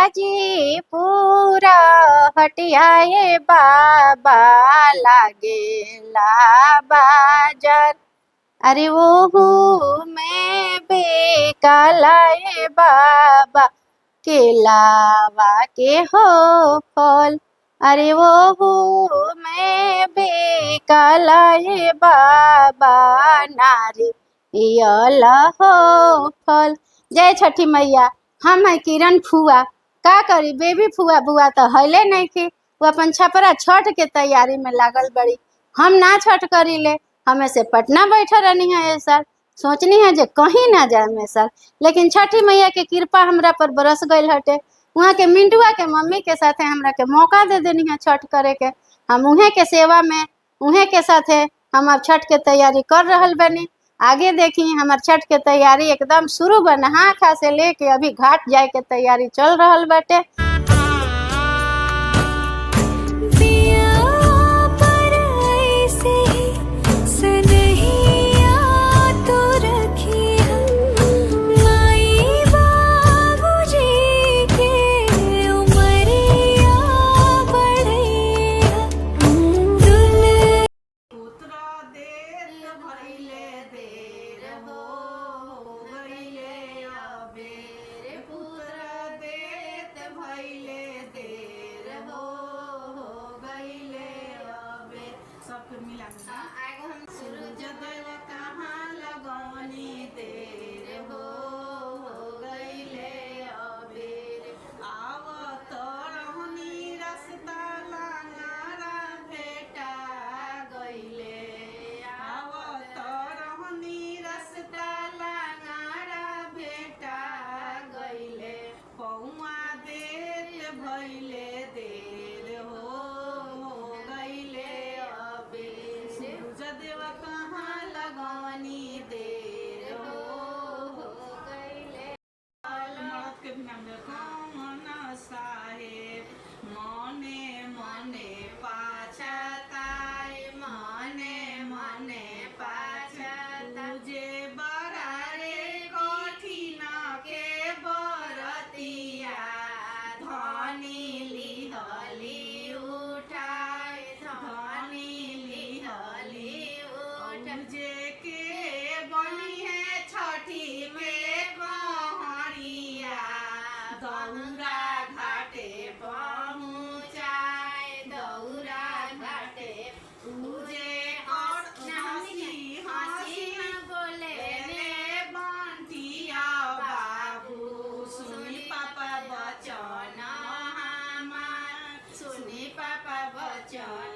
हाजी पूरा हटियाए बाबा लागेला बाजार। अरे वो मैं बेकालाए बाबा केलावा के हो फल। अरे वो मैं बेकालाए बाबा नारियल हो फल। जय छठी मैया। हम है किरण फुआ। का करी बेबी फुआ बुआ तो हले नहीं थी, वो अपन छपरा छठ के तैयारी में लागल बड़ी। हम ना छठ करी ले, हमें से पटना बैठा रहनी है ये सर। सोचनी है जे कहीं ना जाए मैं सर, लेकिन छठी मैया के कृपा हमरा पर बरस गई हटे। वहाँ के मिंटुआ के मम्मी के साथे हमरा के मौका दे देनी है छठ करे के। हम उहे के सेवा में उहे के साथे हम अब छठ के तैयारी कर रहल बनी। आगे देखी हमार छठ के तैयारी एकदम शुरू बा, नहा खा से लेके अभी घाट जाए के तैयारी चल रहल बाटे। सूरज देव कहाँ लगौनी देर हो गईले अबेर। आवत रहनी रास्ता लांगारा भेटा गईले। आवत रहनी रास्ता लांगारा भेटा गईले। पौआ देर भइले देर हो गईले अबेर। सूरज देव कहाँ लगौनी देर हो गईले। मरद के बिना में कौन साहेब मने मने पाछताए। मने मने पाछता तुझे बरारे कठिन के बरतिया। धनी लिहली उठाए धनी लिहली तुझे के बनी है छठी में बहरिया। दौरा घाटे पहुँचाए दौरा घाटे तुझे और हंसी हंसी बोले ले बंटिया बाबू। सुनी पापा बचन हमार सुनी पापा बचन